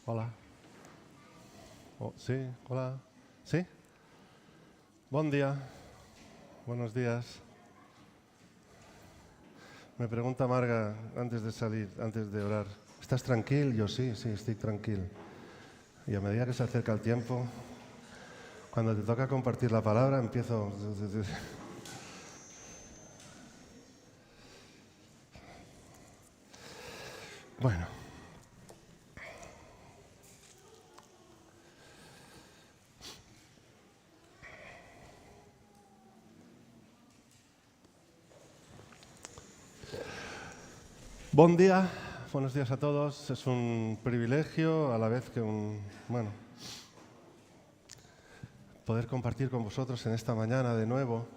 Hola. Oh, sí, hola. ¿Sí? Buen día. Buenos días. Me pregunta Marga antes de salir, antes de orar. ¿Estás tranquilo? Yo sí, estoy tranquilo. Y a medida que se acerca el tiempo, cuando te toca compartir la palabra, empiezo... Bueno. Buen día, buenos días a todos. Es un privilegio, a la vez que poder compartir con vosotros en esta mañana de nuevo.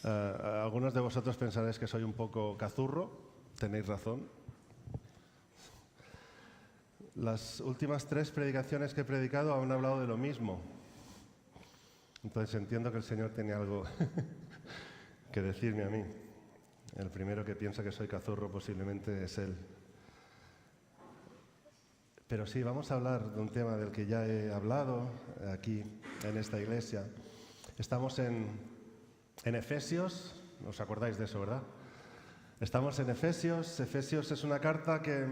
Algunos de vosotros pensaréis que soy un poco cazurro, tenéis razón. Las últimas 3 predicaciones que he predicado han hablado de lo mismo. Entonces entiendo que el Señor tiene algo que decirme a mí. El primero que piensa que soy cazurro posiblemente es Él. Pero sí, vamos a hablar de un tema del que ya he hablado aquí en esta iglesia. Estamos en Efesios, ¿os acordáis de eso, verdad? Estamos en Efesios. Efesios es una carta que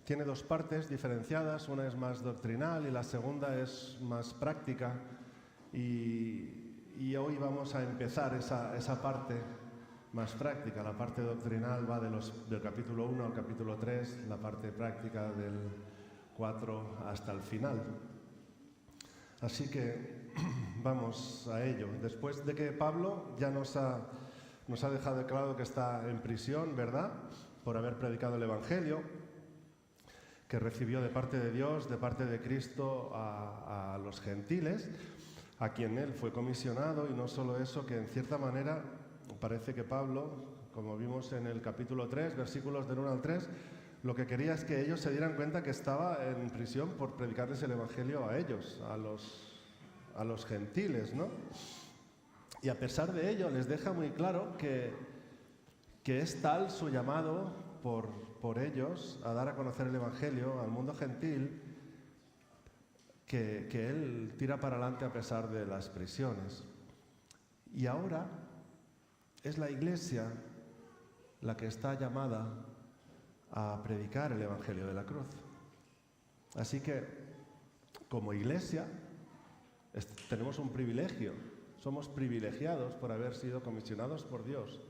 tiene 2 partes diferenciadas. Una es más doctrinal y la segunda es más práctica. Y hoy vamos a empezar esa parte más práctica. La parte doctrinal va del capítulo 1 al capítulo 3, la parte práctica del 4 hasta el final. Así que vamos a ello. Después de que Pablo ya nos ha dejado claro que está en prisión, ¿verdad?, por haber predicado el Evangelio, que recibió de parte de Dios, de parte de Cristo a los gentiles, a quien él fue comisionado. Y no solo eso, que en cierta manera parece que Pablo, como vimos en el capítulo 3, versículos del 1 al 3, lo que quería es que ellos se dieran cuenta que estaba en prisión por predicarles el Evangelio a ellos, a los gentiles, ¿no? Y a pesar de ello les deja muy claro que es tal su llamado por ellos a dar a conocer el Evangelio al mundo gentil, que él tira para adelante a pesar de las prisiones. Y ahora es la Iglesia la que está llamada a predicar el Evangelio de la cruz. Así que, como Iglesia, tenemos un privilegio. Somos privilegiados por haber sido comisionados por Dios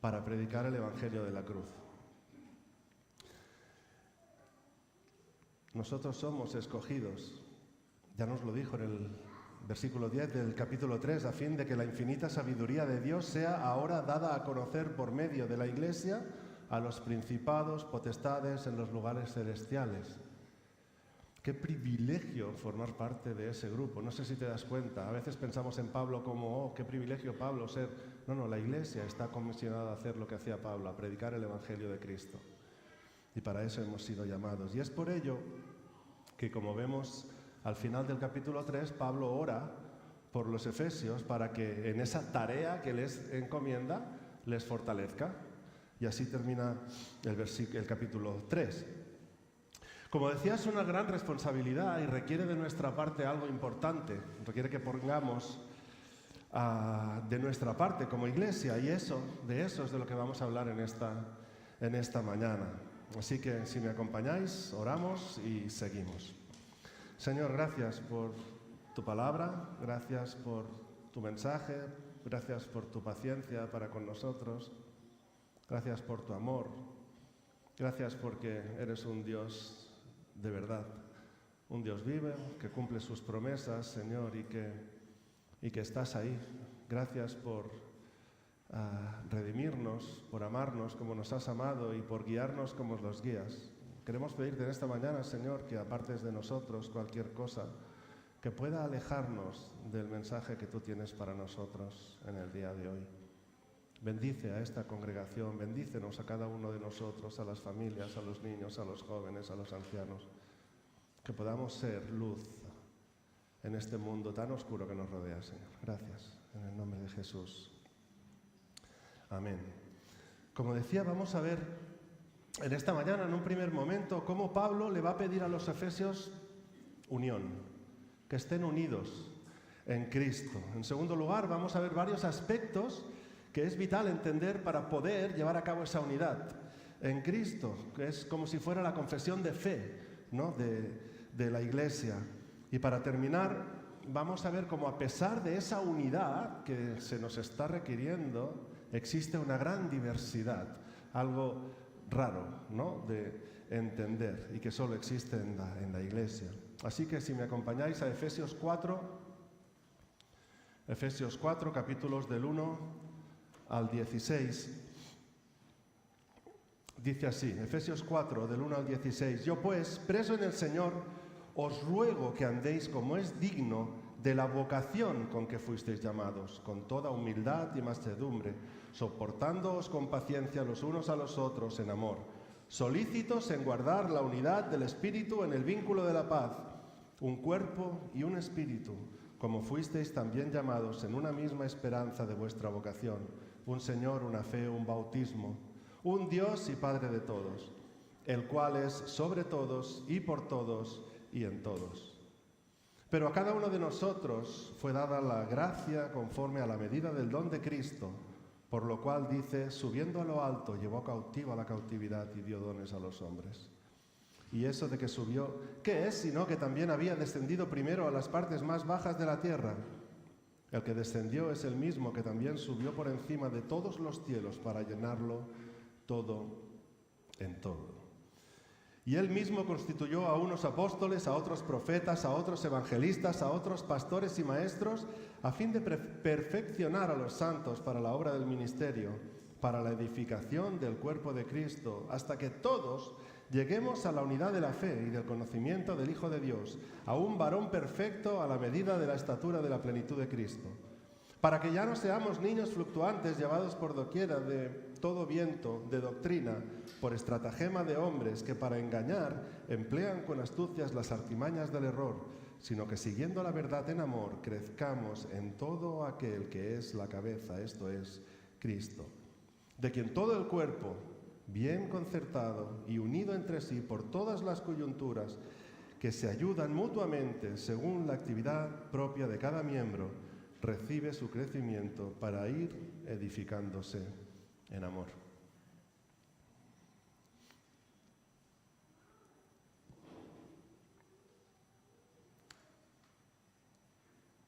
para predicar el Evangelio de la cruz. Nosotros somos escogidos, ya nos lo dijo en el versículo 10 del capítulo 3, a fin de que la infinita sabiduría de Dios sea ahora dada a conocer por medio de la Iglesia a los principados, potestades en los lugares celestiales. Qué privilegio formar parte de ese grupo. No sé si te das cuenta. A veces pensamos en Pablo como, oh, qué privilegio Pablo ser. No, la Iglesia está comisionada a hacer lo que hacía Pablo, a predicar el Evangelio de Cristo. Y para eso hemos sido llamados. Y es por ello que, como vemos al final del capítulo 3, Pablo ora por los efesios para que en esa tarea que les encomienda les fortalezca. Y así termina el capítulo 3. Como decía, es una gran responsabilidad y requiere de nuestra parte algo importante. Requiere que pongamos de nuestra parte como iglesia, y de eso es de lo que vamos a hablar en esta mañana. Así que, si me acompañáis, oramos y seguimos. Señor, gracias por tu palabra, gracias por tu mensaje, gracias por tu paciencia para con nosotros, gracias por tu amor, gracias porque eres un Dios de verdad, un Dios vivo que cumple sus promesas, Señor, y que estás ahí. Gracias por redimirnos, por amarnos como nos has amado y por guiarnos como los guías. Queremos pedirte en esta mañana, Señor, que apartes de nosotros cualquier cosa que pueda alejarnos del mensaje que tú tienes para nosotros en el día de hoy. Bendice a esta congregación, bendícenos a cada uno de nosotros, a las familias, a los niños, a los jóvenes, a los ancianos, que podamos ser luz en este mundo tan oscuro que nos rodea, Señor. Gracias, en el nombre de Jesús. Amén. Como decía, vamos a ver en esta mañana, en un primer momento, cómo Pablo le va a pedir a los efesios unión, que estén unidos en Cristo. En segundo lugar, vamos a ver varios aspectos que es vital entender para poder llevar a cabo esa unidad en Cristo, que es como si fuera la confesión de fe, ¿no?, de la Iglesia. Y para terminar, vamos a ver cómo a pesar de esa unidad que se nos está requiriendo, existe una gran diversidad, algo raro, ¿no?, de entender y que solo existe en la Iglesia. Así que si me acompañáis a Efesios 4, capítulos del 1 al 16, dice así, Efesios 4, del 1 al 16, yo pues, preso en el Señor, os ruego que andéis como es digno de la vocación con que fuisteis llamados, con toda humildad y mansedumbre, soportándoos con paciencia los unos a los otros en amor, solícitos en guardar la unidad del Espíritu en el vínculo de la paz, un cuerpo y un espíritu, como fuisteis también llamados en una misma esperanza de vuestra vocación, un Señor, una fe, un bautismo, un Dios y Padre de todos, el cual es sobre todos y por todos y en todos. Pero a cada uno de nosotros fue dada la gracia conforme a la medida del don de Cristo, por lo cual dice, subiendo a lo alto, llevó cautivo a la cautividad y dio dones a los hombres. Y eso de que subió, ¿qué es? Sino que también había descendido primero a las partes más bajas de la tierra. El que descendió es el mismo que también subió por encima de todos los cielos para llenarlo todo en todo. Y él mismo constituyó a unos apóstoles, a otros profetas, a otros evangelistas, a otros pastores y maestros, a fin de perfeccionar a los santos para la obra del ministerio, para la edificación del cuerpo de Cristo, hasta que todos lleguemos a la unidad de la fe y del conocimiento del Hijo de Dios, a un varón perfecto a la medida de la estatura de la plenitud de Cristo, para que ya no seamos niños fluctuantes llevados por doquiera de todo viento de doctrina, por estratagema de hombres que para engañar emplean con astucias las artimañas del error, sino que siguiendo la verdad en amor crezcamos en todo aquel que es la cabeza, esto es, Cristo, de quien todo el cuerpo, bien concertado y unido entre sí por todas las coyunturas que se ayudan mutuamente según la actividad propia de cada miembro, recibe su crecimiento para ir edificándose en amor.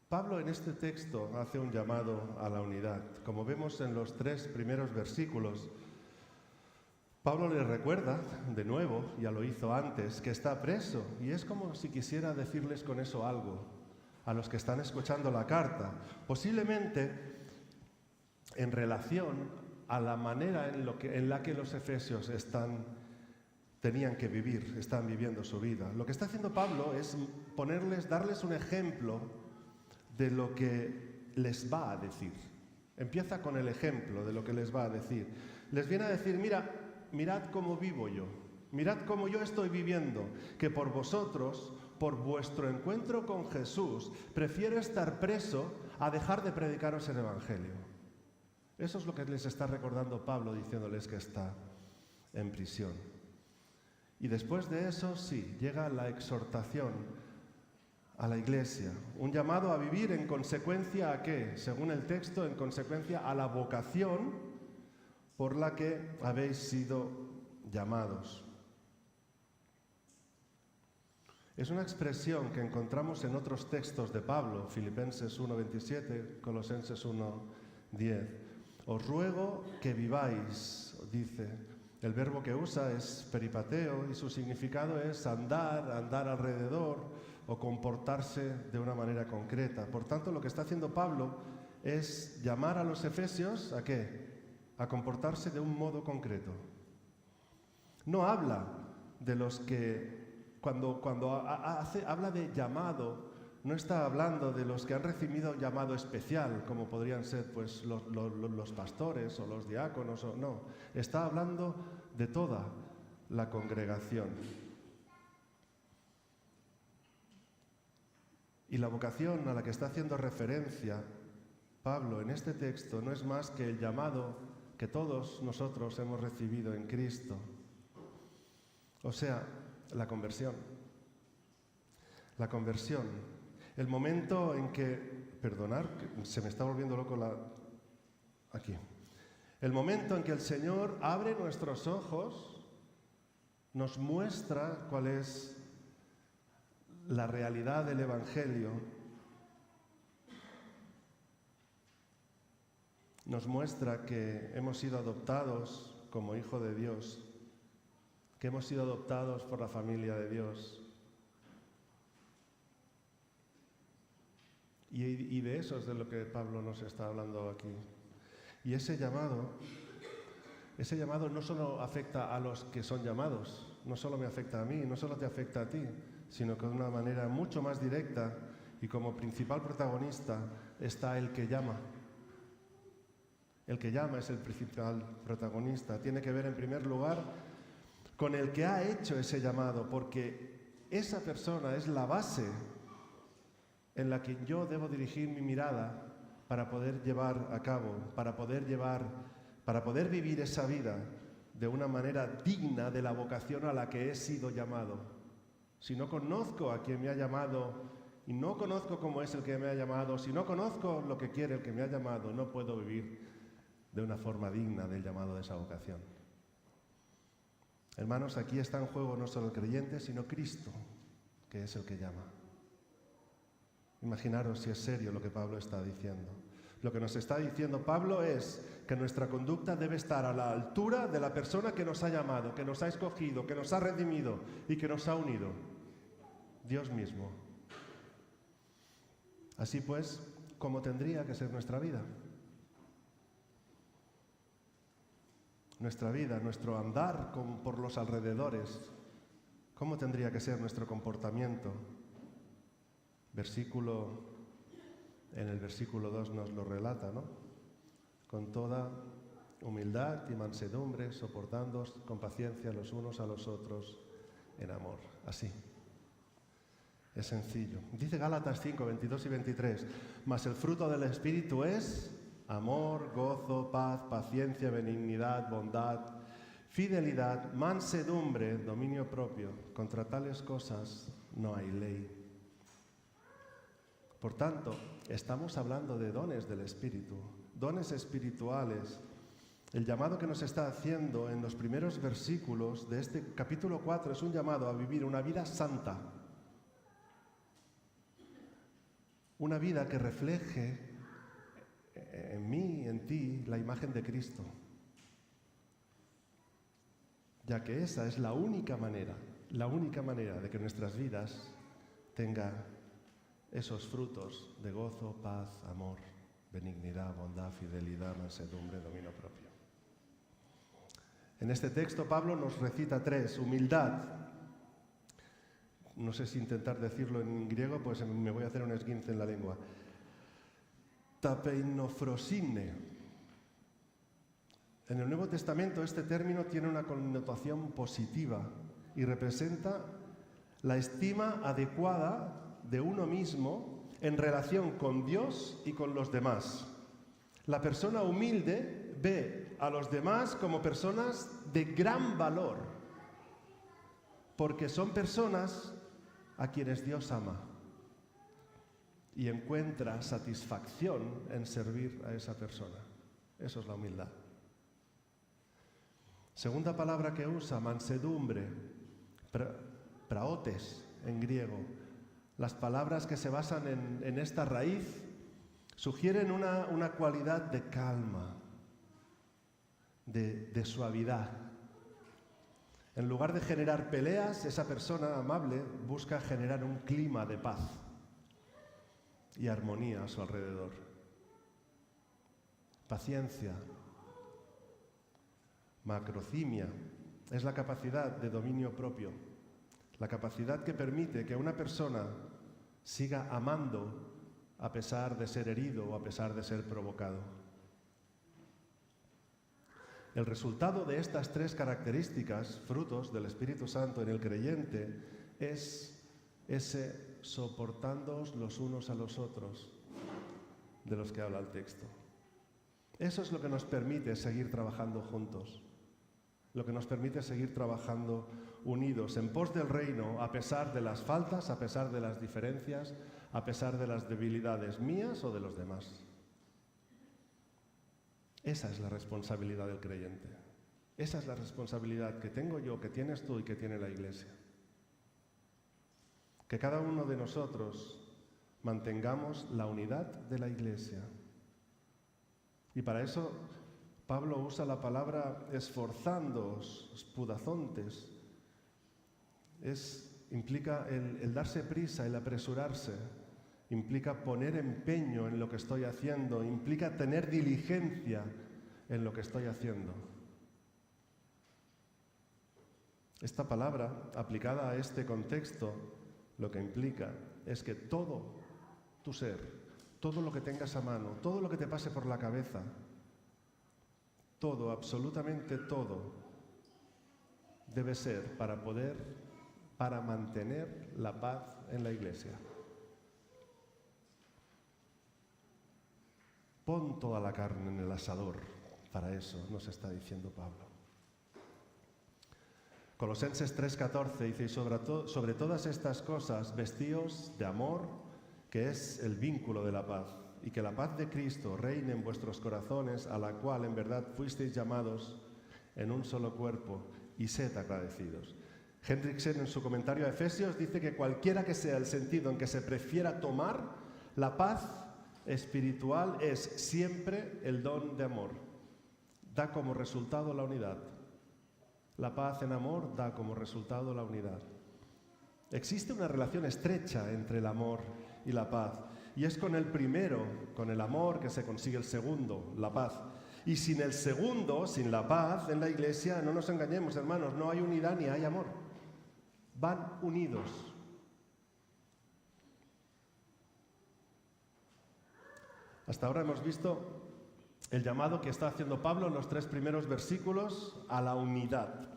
Pablo en este texto hace un llamado a la unidad. Como vemos en los 3 primeros versículos, Pablo le recuerda de nuevo, ya lo hizo antes, que está preso, y es como si quisiera decirles con eso algo a los que están escuchando la carta, posiblemente en relación a la manera en la que los efesios tenían que vivir, están viviendo su vida. Lo que está haciendo Pablo es darles un ejemplo de lo que les va a decir. Empieza con el ejemplo de lo que les va a decir. Les viene a decir, mirad cómo vivo yo, mirad cómo yo estoy viviendo, que por vosotros, por vuestro encuentro con Jesús, prefiero estar preso a dejar de predicaros el Evangelio. Eso es lo que les está recordando Pablo diciéndoles que está en prisión. Y después de eso, sí, llega la exhortación a la Iglesia, un llamado a vivir en consecuencia a ¿qué? Según el texto, en consecuencia a la vocación por la que habéis sido llamados. Es una expresión que encontramos en otros textos de Pablo, Filipenses 1:27, Colosenses 1:10. Os ruego que viváis, dice. El verbo que usa es peripateo y su significado es andar alrededor o comportarse de una manera concreta. Por tanto, lo que está haciendo Pablo es llamar a los efesios ¿a qué? A comportarse de un modo concreto. No habla de los que, cuando habla de llamado, no está hablando de los que han recibido llamado especial, como podrían ser pues, los pastores o los diáconos, no. Está hablando de toda la congregación. Y la vocación a la que está haciendo referencia Pablo en este texto no es más que el llamado que todos nosotros hemos recibido en Cristo. O sea, la conversión. La conversión. El momento en que... Perdonad, que se me está volviendo loco aquí. El momento en que el Señor abre nuestros ojos, nos muestra cuál es la realidad del Evangelio, nos muestra que hemos sido adoptados como hijo de Dios, que hemos sido adoptados por la familia de Dios. Y de eso es de lo que Pablo nos está hablando aquí. Y ese llamado no solo afecta a los que son llamados, no solo me afecta a mí, no solo te afecta a ti, sino que de una manera mucho más directa y como principal protagonista está el que llama. El que llama es el principal protagonista. Tiene que ver en primer lugar con el que ha hecho ese llamado, porque esa persona es la base en la que yo debo dirigir mi mirada para poder llevar a cabo, para poder vivir esa vida de una manera digna de la vocación a la que he sido llamado. Si no conozco a quien me ha llamado y no conozco cómo es el que me ha llamado, si no conozco lo que quiere el que me ha llamado, no puedo vivir de una forma digna del llamado de esa vocación. Hermanos, aquí está en juego no solo el creyente, sino Cristo, que es el que llama. Imaginaros si es serio lo que Pablo está diciendo. Lo que nos está diciendo Pablo es que nuestra conducta debe estar a la altura de la persona que nos ha llamado, que nos ha escogido, que nos ha redimido y que nos ha unido. Dios mismo. Así pues, ¿cómo tendría que ser nuestra vida? Nuestra vida, nuestro andar por los alrededores, ¿cómo tendría que ser nuestro comportamiento? En el versículo 2 nos lo relata, ¿no? Con toda humildad y mansedumbre, soportándoos con paciencia los unos a los otros en amor. Así. Es sencillo. Dice Gálatas 5, 22 y 23, mas el fruto del Espíritu es amor, gozo, paz, paciencia, benignidad, bondad, fidelidad, mansedumbre, dominio propio. Contra tales cosas no hay ley. Por tanto, estamos hablando de dones del Espíritu, dones espirituales. El llamado que nos está haciendo en los primeros versículos de este capítulo 4 es un llamado a vivir una vida santa. Una vida que refleje en mí, en ti, la imagen de Cristo. Ya que esa es la única manera de que nuestras vidas tengan esos frutos de gozo, paz, amor, benignidad, bondad, fidelidad, mansedumbre, dominio propio. En este texto Pablo nos recita 3, humildad. No sé si intentar decirlo en griego, pues me voy a hacer un esguince en la lengua. Tapeinofrosine. En el Nuevo Testamento este término tiene una connotación positiva y representa la estima adecuada de uno mismo en relación con Dios y con los demás. La persona humilde ve a los demás como personas de gran valor, porque son personas a quienes Dios ama y encuentra satisfacción en servir a esa persona. Eso es la humildad. Segunda palabra que usa, mansedumbre, praotes en griego. Las palabras que se basan en esta raíz sugieren una cualidad de calma, de suavidad. En lugar de generar peleas, esa persona amable busca generar un clima de paz y armonía a su alrededor. Paciencia, macrocimia, es la capacidad de dominio propio, la capacidad que permite que una persona siga amando a pesar de ser herido o a pesar de ser provocado. El resultado de estas 3 características, frutos del Espíritu Santo en el creyente, es ese soportándoos los unos a los otros de los que habla el texto. Eso es lo que nos permite seguir trabajando juntos. lo que nos permite seguir trabajando unidos en pos del reino, a pesar de las faltas, a pesar de las diferencias, a pesar de las debilidades mías o de los demás. Esa es la responsabilidad del creyente. Esa es la responsabilidad que tengo yo, que tienes tú y que tiene la Iglesia. Que cada uno de nosotros mantengamos la unidad de la Iglesia. Y para eso Pablo usa la palabra esforzándoos, spudazontes. Implica el darse prisa, el apresurarse. Implica poner empeño en lo que estoy haciendo. Implica tener diligencia en lo que estoy haciendo. Esta palabra, aplicada a este contexto, lo que implica es que todo tu ser, todo lo que tengas a mano, todo lo que te pase por la cabeza, todo, absolutamente todo, debe ser para mantener la paz en la Iglesia. Pon toda la carne en el asador, para eso nos está diciendo Pablo. Colosenses 3:14 dice, y sobre todas estas cosas, vestíos de amor, que es el vínculo de la paz, y que la paz de Cristo reine en vuestros corazones, a la cual en verdad fuisteis llamados en un solo cuerpo, y sed agradecidos. Hendriksen, en su comentario a Efesios, dice que cualquiera que sea el sentido en que se prefiera tomar, la paz espiritual es siempre el don de amor. Da como resultado la unidad. La paz en amor da como resultado la unidad. Existe una relación estrecha entre el amor y la paz, y es con el primero, con el amor, que se consigue el segundo, la paz. Y sin el segundo, sin la paz en la Iglesia, no nos engañemos, hermanos, no hay unidad ni hay amor. Van unidos. Hasta ahora hemos visto el llamado que está haciendo Pablo en los 3 primeros versículos a la unidad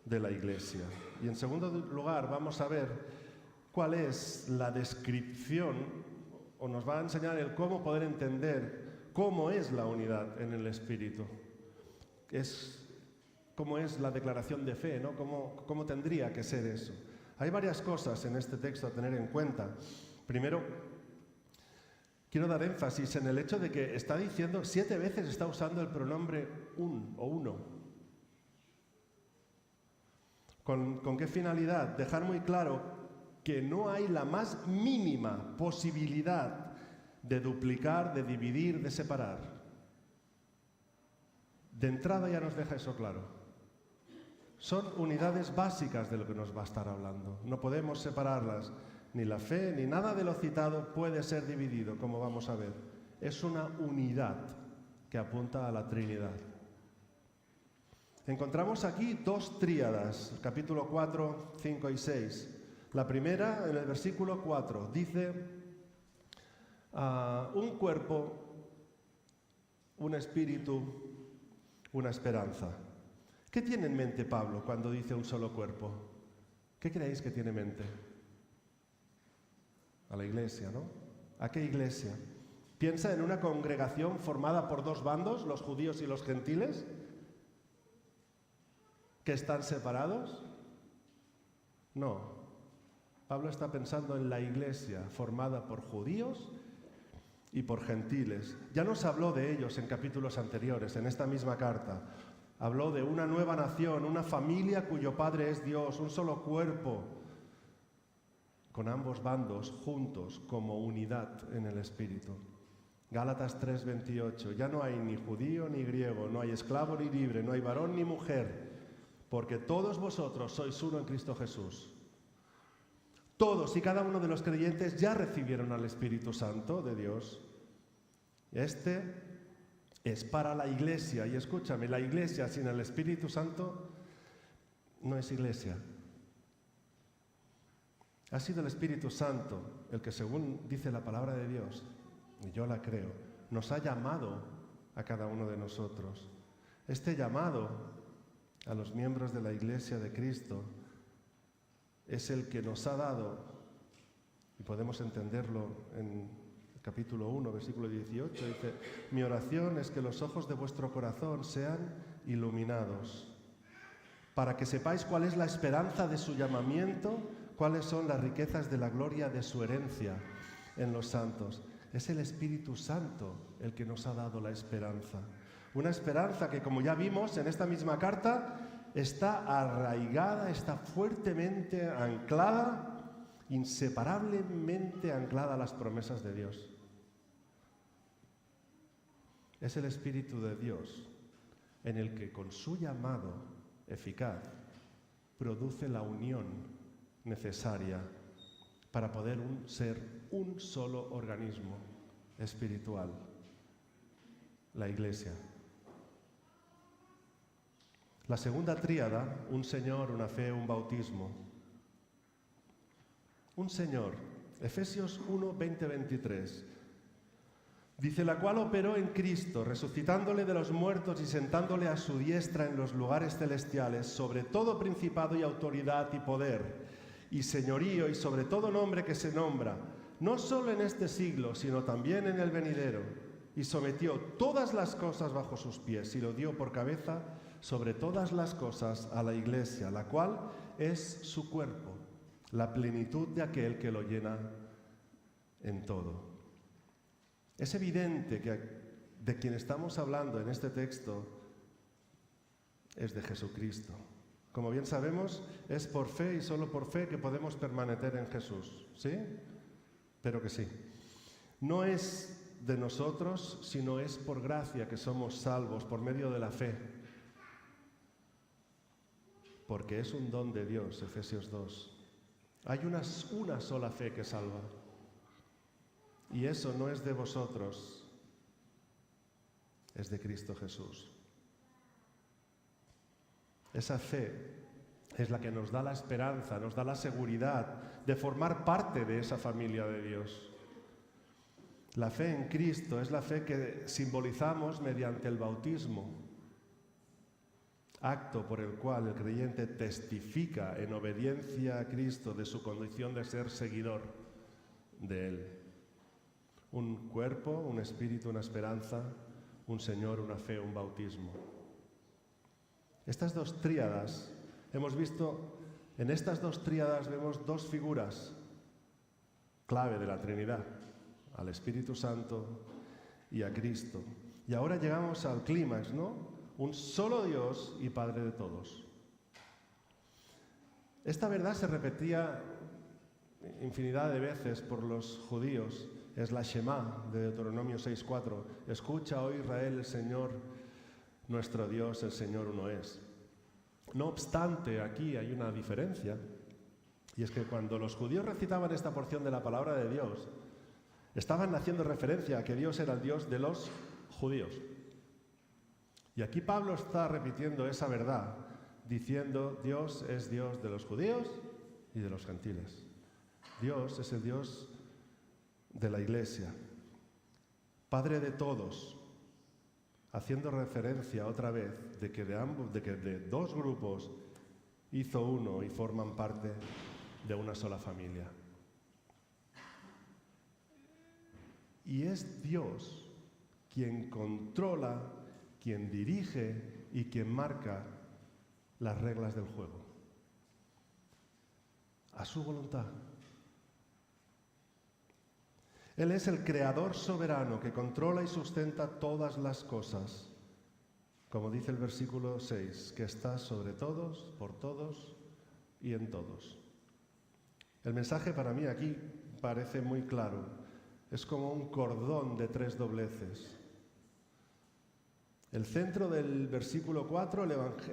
de la Iglesia. Y en segundo lugar vamos a ver cuál es la descripción, o nos va a enseñar el cómo poder entender cómo es la unidad en el Espíritu. Cómo es la declaración de fe, ¿no? Cómo tendría que ser eso. Hay varias cosas en este texto a tener en cuenta. Primero, quiero dar énfasis en el hecho de que está diciendo 7 veces, está usando el pronombre un o uno. ¿Con qué finalidad? Dejar muy claro que no hay la más mínima posibilidad de duplicar, de dividir, de separar. De entrada ya nos deja eso claro. Son unidades básicas de lo que nos va a estar hablando. No podemos separarlas. Ni la fe, ni nada de lo citado puede ser dividido, como vamos a ver. Es una unidad que apunta a la Trinidad. Encontramos aquí 2 tríadas, capítulo 4, 5 y 6. La primera, en el versículo 4, dice un cuerpo, un espíritu, una esperanza. ¿Qué tiene en mente Pablo cuando dice un solo cuerpo? ¿Qué creéis que tiene en mente? A la Iglesia, ¿no? ¿A qué Iglesia? ¿Piensa en una congregación formada por 2 bandos, los judíos y los gentiles, que están separados? No. Pablo está pensando en la Iglesia formada por judíos y por gentiles. Ya nos habló de ellos en capítulos anteriores, en esta misma carta. Habló de una nueva nación, una familia cuyo padre es Dios, un solo cuerpo, con ambos bandos juntos como unidad en el Espíritu. Gálatas 3:28, ya no hay ni judío ni griego, no hay esclavo ni libre, no hay varón ni mujer, porque todos vosotros sois uno en Cristo Jesús. Todos y cada uno de los creyentes ya recibieron al Espíritu Santo de Dios. Este es para la Iglesia, y escúchame, la Iglesia sin el Espíritu Santo no es Iglesia. Ha sido el Espíritu Santo el que, según dice la palabra de Dios, y yo la creo, nos ha llamado a cada uno de nosotros. Este llamado a los miembros de la Iglesia de Cristo es el que nos ha dado, y podemos entenderlo en el capítulo 1, versículo 18, dice: mi oración es que los ojos de vuestro corazón sean iluminados para que sepáis cuál es la esperanza de su llamamiento, cuáles son las riquezas de la gloria de su herencia en los santos. Es el Espíritu Santo el que nos ha dado la esperanza. Una esperanza que, como ya vimos en esta misma carta, está arraigada, está fuertemente anclada, inseparablemente anclada a las promesas de Dios. Es el Espíritu de Dios en el que, con su llamado eficaz, produce la unión necesaria para poder ser un solo organismo espiritual, la Iglesia. La segunda tríada, un Señor, una fe, un bautismo. Un Señor, Efesios 1, 20, 23. Dice, la cual operó en Cristo, resucitándole de los muertos y sentándole a su diestra en los lugares celestiales, sobre todo principado y autoridad y poder, y señorío, y sobre todo nombre que se nombra, no solo en este siglo, sino también en el venidero, y sometió todas las cosas bajo sus pies, y lo dio por cabeza sobre todas las cosas a la Iglesia, la cual es su cuerpo, la plenitud de aquel que lo llena en todo. Es evidente que de quien estamos hablando en este texto es de Jesucristo. Como bien sabemos, es por fe y solo por fe que podemos permanecer en Jesús, ¿sí? Pero que sí. No es de nosotros, sino es por gracia que somos salvos, por medio de la fe. Porque es un don de Dios, Efesios 2. Hay una sola fe que salva. Y eso no es de vosotros, es de Cristo Jesús. Esa fe es la que nos da la esperanza, nos da la seguridad de formar parte de esa familia de Dios. La fe en Cristo es la fe que simbolizamos mediante el bautismo, acto por el cual el creyente testifica en obediencia a Cristo de su condición de ser seguidor de Él. Un cuerpo, un espíritu, una esperanza, un Señor, una fe, un bautismo. Estas dos tríadas, hemos visto, en estas dos tríadas vemos dos figuras clave de la Trinidad, al Espíritu Santo y a Cristo. Y ahora llegamos al clímax, ¿no? Un solo Dios y Padre de todos. Esta verdad se repetía infinidad de veces por los judíos. Es la Shema de Deuteronomio 6:4. Escucha, oh Israel, el Señor, nuestro Dios, el Señor uno es. No obstante, aquí hay una diferencia, y es que cuando los judíos recitaban esta porción de la palabra de Dios, estaban haciendo referencia a que Dios era el Dios de los judíos. Y aquí Pablo está repitiendo esa verdad, diciendo, Dios es Dios de los judíos y de los gentiles. Dios es el Dios de la Iglesia, Padre de todos, haciendo referencia otra vez de que de dos grupos hizo uno y forman parte de una sola familia. Y es Dios quien controla, quien dirige y quien marca las reglas del juego, a su voluntad. Él es el creador soberano que controla y sustenta todas las cosas, como dice el versículo 6, que está sobre todos, por todos y en todos. El mensaje para mí aquí parece muy claro. Es como un cordón de 3 dobleces. El centro del versículo 4,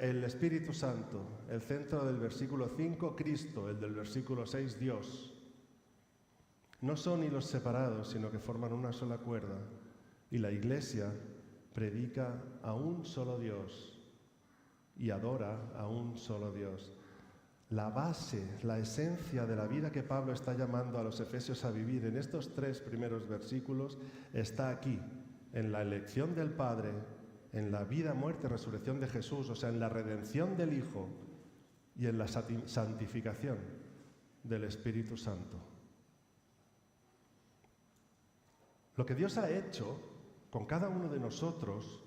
el Espíritu Santo. El centro del versículo 5, Cristo. El del versículo 6, Dios. No son hilos separados, sino que forman una sola cuerda. Y la Iglesia predica a un solo Dios y adora a un solo Dios. La base, la esencia de la vida que Pablo está llamando a los efesios a vivir en estos 3 primeros versículos está aquí, en la elección del Padre, en la vida, muerte y resurrección de Jesús, o sea, en la redención del Hijo y en la santificación del Espíritu Santo. Lo que Dios ha hecho con cada uno de nosotros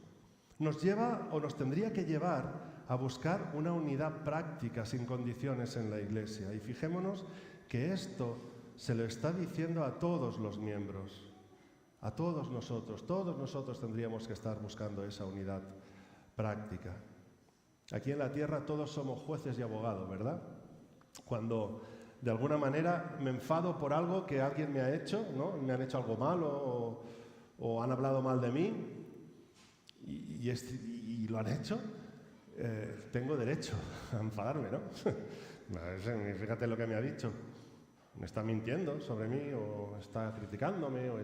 nos lleva o nos tendría que llevar a buscar una unidad práctica sin condiciones en la Iglesia. Y fijémonos que esto se lo está diciendo a todos los miembros, a todos nosotros tendríamos que estar buscando esa unidad práctica. Aquí en la tierra todos somos jueces y abogados, ¿verdad? Cuando de alguna manera me enfado por algo que alguien me ha hecho, ¿no? Me han hecho algo malo o han hablado mal de mí y lo han hecho, tengo derecho a enfadarme, ¿no? Fíjate lo que me ha dicho. Me está mintiendo sobre mí o está criticándome o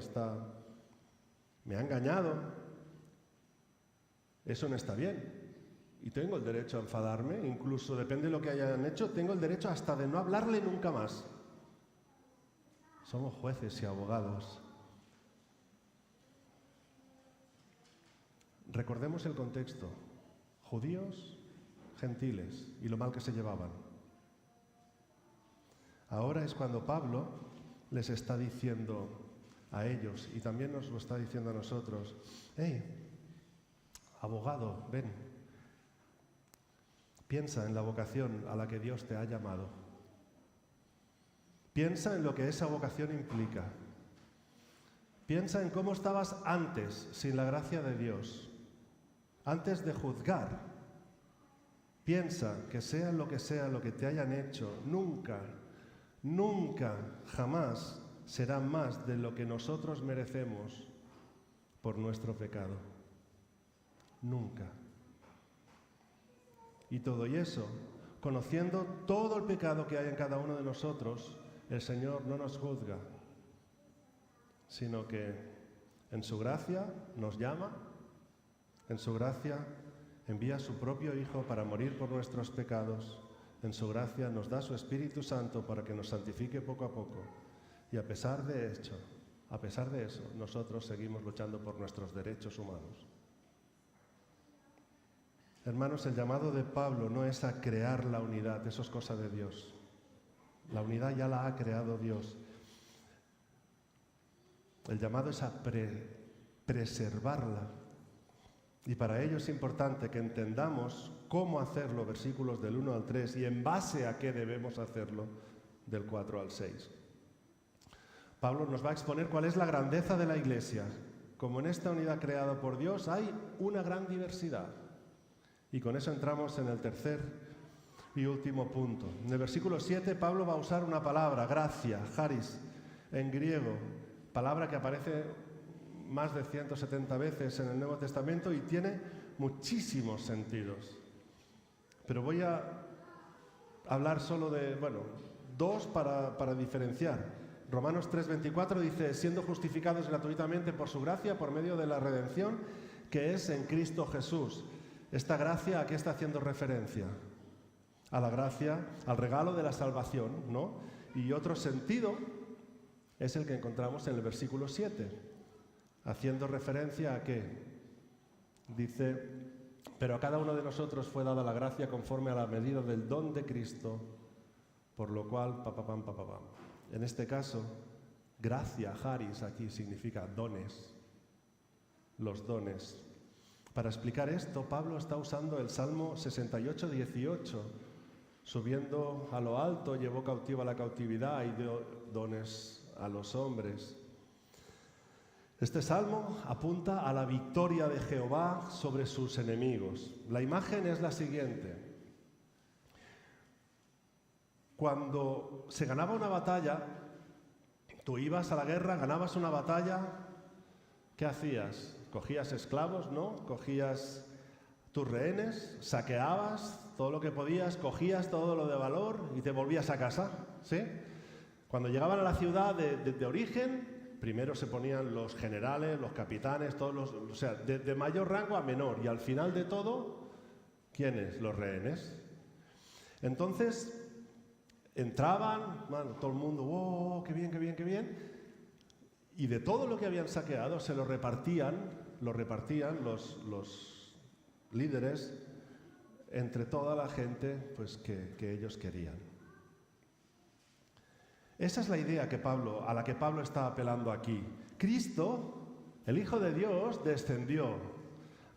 me ha engañado. Eso no está bien. Y tengo el derecho a enfadarme, incluso depende de lo que hayan hecho, tengo el derecho hasta de no hablarle nunca más. Somos jueces y abogados. Recordemos el contexto. Judíos, gentiles y lo mal que se llevaban. Ahora es cuando Pablo les está diciendo a ellos, y también nos lo está diciendo a nosotros, abogado, ven, piensa en la vocación a la que Dios te ha llamado. Piensa en lo que esa vocación implica. Piensa en cómo estabas antes, sin la gracia de Dios, antes de juzgar. Piensa que sea lo que te hayan hecho, nunca, jamás será más de lo que nosotros merecemos por nuestro pecado. Nunca. Y todo eso, conociendo todo el pecado que hay en cada uno de nosotros, el Señor no nos juzga, sino que en su gracia nos llama, en su gracia envía a su propio Hijo para morir por nuestros pecados, en su gracia nos da su Espíritu Santo para que nos santifique poco a poco. Y a pesar de eso, nosotros seguimos luchando por nuestros derechos humanos. Hermanos, el llamado de Pablo no es a crear la unidad, eso es cosa de Dios. La unidad ya la ha creado Dios. El llamado es a preservarla. Y para ello es importante que entendamos cómo hacerlo, versículos del 1 al 3, y en base a qué debemos hacerlo, del 4 al 6. Pablo nos va a exponer cuál es la grandeza de la Iglesia. Como en esta unidad creada por Dios hay una gran diversidad. Y con eso entramos en el tercer y último punto. En el versículo 7 Pablo va a usar una palabra, gracia, charis, en griego, palabra que aparece más de 170 veces en el Nuevo Testamento y tiene muchísimos sentidos. Pero voy a hablar solo de, dos para diferenciar. Romanos 3:24 dice, siendo justificados gratuitamente por su gracia, por medio de la redención que es en Cristo Jesús. Esta gracia, ¿a qué está haciendo referencia? A la gracia, al regalo de la salvación, ¿no? Y otro sentido es el que encontramos en el versículo 7, haciendo referencia a qué. Dice, pero a cada uno de nosotros fue dada la gracia conforme a la medida del don de Cristo, por lo cual, En este caso, gracia, charis, aquí significa dones, los dones. Para explicar esto, Pablo está usando el Salmo 68:18. Subiendo a lo alto, llevó cautiva la cautividad y dio dones a los hombres. Este salmo apunta a la victoria de Jehová sobre sus enemigos. La imagen es la siguiente. Cuando se ganaba una batalla, tú ibas a la guerra, ganabas una batalla, ¿qué hacías? Cogías esclavos, ¿no? Cogías tus rehenes, saqueabas todo lo que podías, cogías todo lo de valor y te volvías a casa, ¿sí? Cuando llegaban a la ciudad de origen, primero se ponían los generales, los capitanes, de mayor rango a menor, y al final de todo, ¿quiénes? Los rehenes. Entonces, entraban, todo el mundo, ¡oh, qué bien, qué bien, qué bien! Y de todo lo que habían saqueado se lo repartían los líderes entre toda la gente pues, que ellos querían. Esa es la idea a la que Pablo está apelando aquí. Cristo, el Hijo de Dios, descendió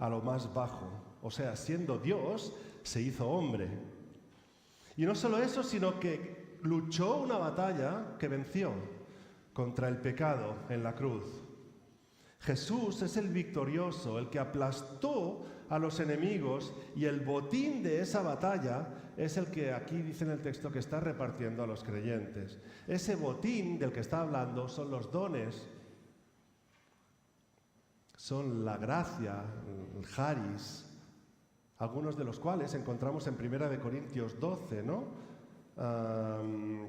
a lo más bajo, O sea, siendo Dios, se hizo hombre. Y no solo eso, sino que luchó una batalla que venció contra el pecado en la cruz. Jesús es el victorioso, el que aplastó a los enemigos, y el botín de esa batalla es el que aquí dice en el texto que está repartiendo a los creyentes. Ese botín del que está hablando son los dones, son la gracia, el charis, algunos de los cuales encontramos en 1 Corintios 12, ¿no?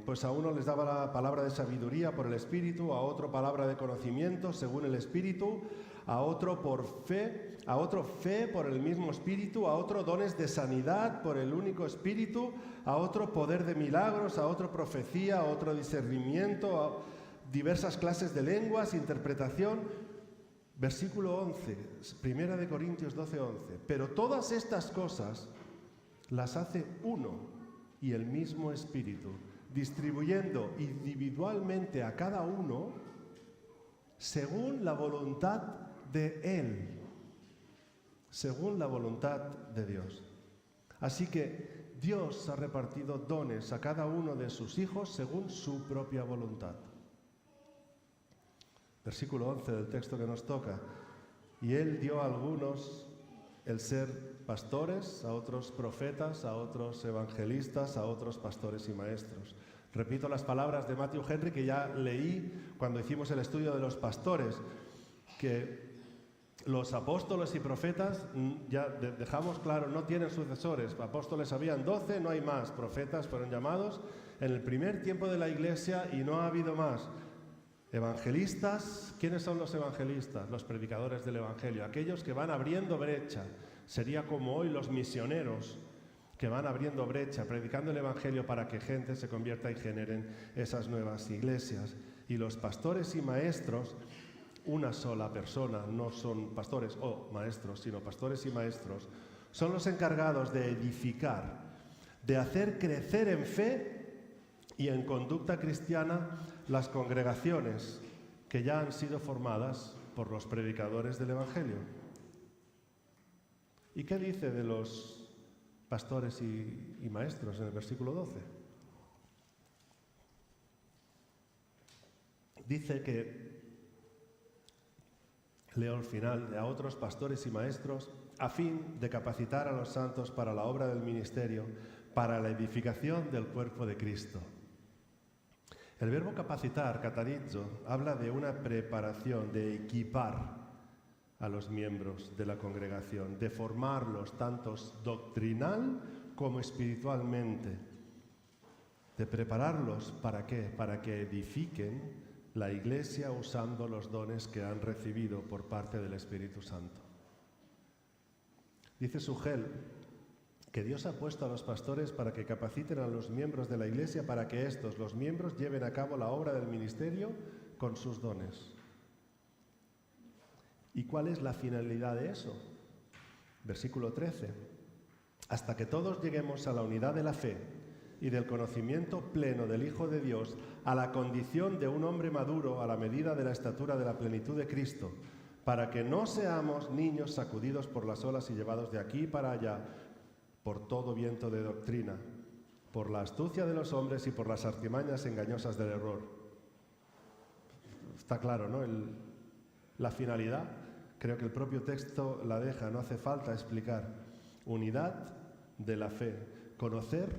Pues a uno les daba la palabra de sabiduría por el Espíritu, a otro palabra de conocimiento según el Espíritu, a otro por fe, a otro fe por el mismo Espíritu, a otro dones de sanidad por el único Espíritu, a otro poder de milagros, a otro profecía, a otro discernimiento, a diversas clases de lenguas, interpretación. Versículo 11, 1 Corintios 12, 11. Pero todas estas cosas las hace uno y el mismo Espíritu, distribuyendo individualmente a cada uno según la voluntad de Él, según la voluntad de Dios. Así que Dios ha repartido dones a cada uno de sus hijos según su propia voluntad. Versículo 11 del texto que nos toca. Y Él dio a algunos el ser pastores, a otros profetas, a otros evangelistas, a otros pastores y maestros. Repito las palabras de Matthew Henry que ya leí cuando hicimos el estudio de los pastores, que los apóstoles y profetas, ya dejamos claro, no tienen sucesores. Apóstoles habían 12, no hay más. Profetas fueron llamados en el primer tiempo de la Iglesia y no ha habido más. Evangelistas, ¿quiénes son los evangelistas? Los predicadores del Evangelio, aquellos que van abriendo brecha. Sería como hoy los misioneros que van abriendo brecha, predicando el Evangelio para que gente se convierta y generen esas nuevas iglesias. Y los pastores y maestros, una sola persona, no son pastores o maestros, sino pastores y maestros, son los encargados de edificar, de hacer crecer en fe y en conducta cristiana las congregaciones que ya han sido formadas por los predicadores del Evangelio. ¿Y qué dice de los pastores y maestros en el versículo 12? Dice que, leo al final, a otros pastores y maestros, a fin de capacitar a los santos para la obra del ministerio, para la edificación del cuerpo de Cristo. El verbo capacitar, katarizo, habla de una preparación, de equipar a los miembros de la congregación, de formarlos tanto doctrinal como espiritualmente, de prepararlos ¿para qué? Para que edifiquen la iglesia usando los dones que han recibido por parte del Espíritu Santo. Dice Sugel que Dios ha puesto a los pastores para que capaciten a los miembros de la iglesia para que estos, los miembros, lleven a cabo la obra del ministerio con sus dones. ¿Y cuál es la finalidad de eso? Versículo 13. Hasta que todos lleguemos a la unidad de la fe y del conocimiento pleno del Hijo de Dios, a la condición de un hombre maduro a la medida de la estatura de la plenitud de Cristo, para que no seamos niños sacudidos por las olas y llevados de aquí para allá por todo viento de doctrina, por la astucia de los hombres y por las artimañas engañosas del error. Está claro, ¿no? La finalidad, creo que el propio texto la deja, no hace falta explicar. Unidad de la fe, conocer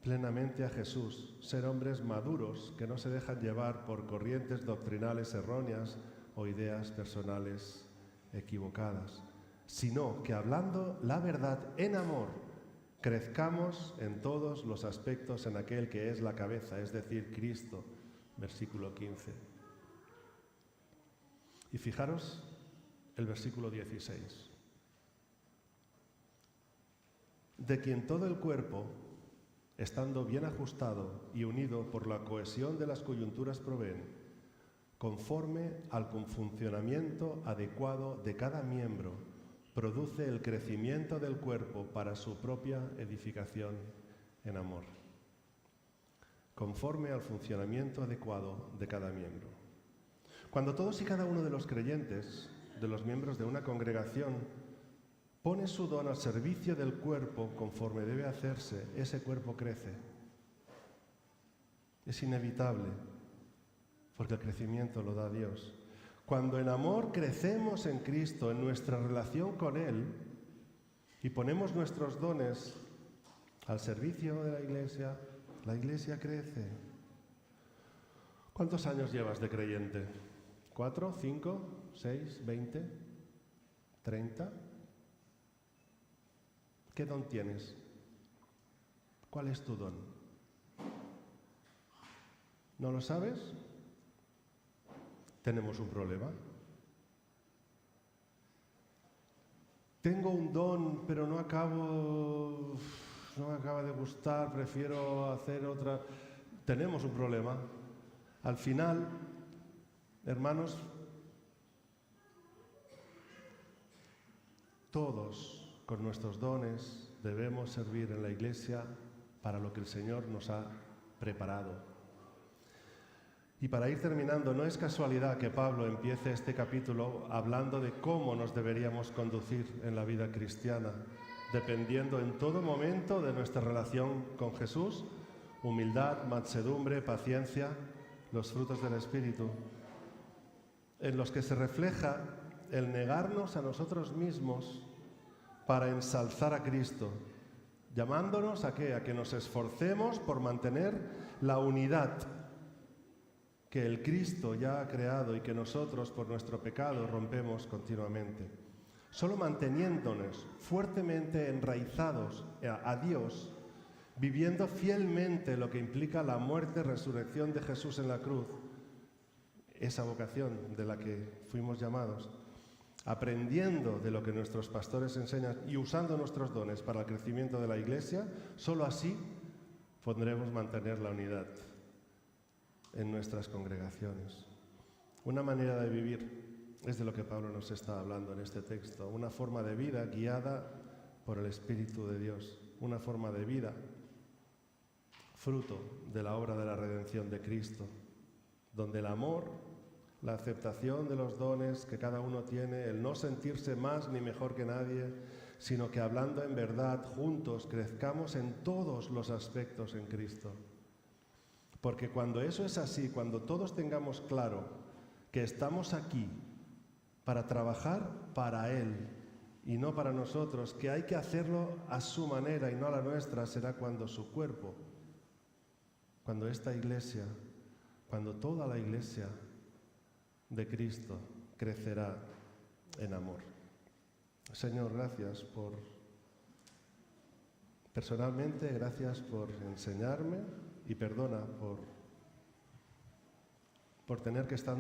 plenamente a Jesús, ser hombres maduros que no se dejan llevar por corrientes doctrinales erróneas o ideas personales equivocadas, sino que hablando la verdad en amor, crezcamos en todos los aspectos en aquel que es la cabeza, es decir, Cristo. Versículo 15. Y fijaros el versículo 16. De quien todo el cuerpo, estando bien ajustado y unido por la cohesión de las coyunturas proveen, conforme al funcionamiento adecuado de cada miembro, produce el crecimiento del cuerpo para su propia edificación en amor. Conforme al funcionamiento adecuado de cada miembro. Cuando todos y cada uno de los creyentes, de los miembros de una congregación, pone su don al servicio del cuerpo conforme debe hacerse, ese cuerpo crece. Es inevitable, porque el crecimiento lo da Dios. Cuando en amor crecemos en Cristo, en nuestra relación con Él, y ponemos nuestros dones al servicio de la iglesia crece. ¿Cuántos años llevas de creyente? ¿4, 5, 6, 20, 30? ¿Qué don tienes? ¿Cuál es tu don? ¿No lo sabes? Tenemos un problema. Tengo un don, pero no me acaba de gustar, prefiero hacer otra. Tenemos un problema. Al final, hermanos, todos con nuestros dones debemos servir en la iglesia para lo que el Señor nos ha preparado. Y para ir terminando, no es casualidad que Pablo empiece este capítulo hablando de cómo nos deberíamos conducir en la vida cristiana, dependiendo en todo momento de nuestra relación con Jesús, humildad, mansedumbre, paciencia, los frutos del Espíritu, en los que se refleja el negarnos a nosotros mismos para ensalzar a Cristo, llamándonos ¿a qué? A que nos esforcemos por mantener la unidad que el Cristo ya ha creado y que nosotros, por nuestro pecado, rompemos continuamente. Solo manteniéndonos fuertemente enraizados a Dios, viviendo fielmente lo que implica la muerte y resurrección de Jesús en la cruz, esa vocación de la que fuimos llamados, aprendiendo de lo que nuestros pastores enseñan y usando nuestros dones para el crecimiento de la Iglesia, solo así podremos mantener la unidad en nuestras congregaciones. Una manera de vivir es de lo que Pablo nos está hablando en este texto, una forma de vida guiada por el Espíritu de Dios, una forma de vida fruto de la obra de la redención de Cristo, donde el amor, la aceptación de los dones que cada uno tiene, el no sentirse más ni mejor que nadie, sino que hablando en verdad juntos crezcamos en todos los aspectos en Cristo. Porque cuando eso es así, cuando todos tengamos claro que estamos aquí para trabajar para Él y no para nosotros, que hay que hacerlo a su manera y no a la nuestra, será cuando su cuerpo, cuando esta iglesia, cuando toda la iglesia de Cristo crecerá en amor. Señor, gracias personalmente, gracias por enseñarme y perdona por tener que estar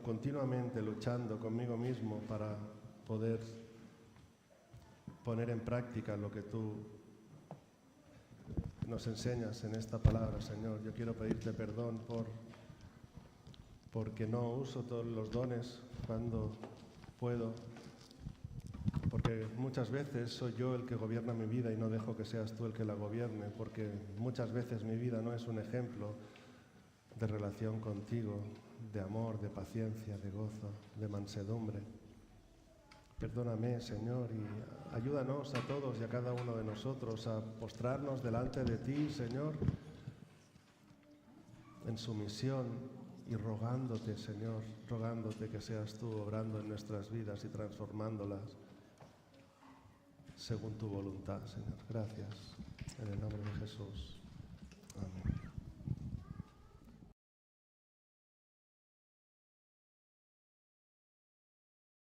continuamente luchando conmigo mismo para poder poner en práctica lo que tú nos enseñas en esta palabra, Señor. Yo quiero pedirte perdón porque no uso todos los dones cuando puedo, porque muchas veces soy yo el que gobierna mi vida y no dejo que seas tú el que la gobierne, porque muchas veces mi vida no es un ejemplo de relación contigo, de amor, de paciencia, de gozo, de mansedumbre. Perdóname, Señor, y ayúdanos a todos y a cada uno de nosotros a postrarnos delante de ti, Señor, en sumisión y rogándote, Señor, rogándote que seas tú obrando en nuestras vidas y transformándolas según tu voluntad, Señor. Gracias, en el nombre de Jesús.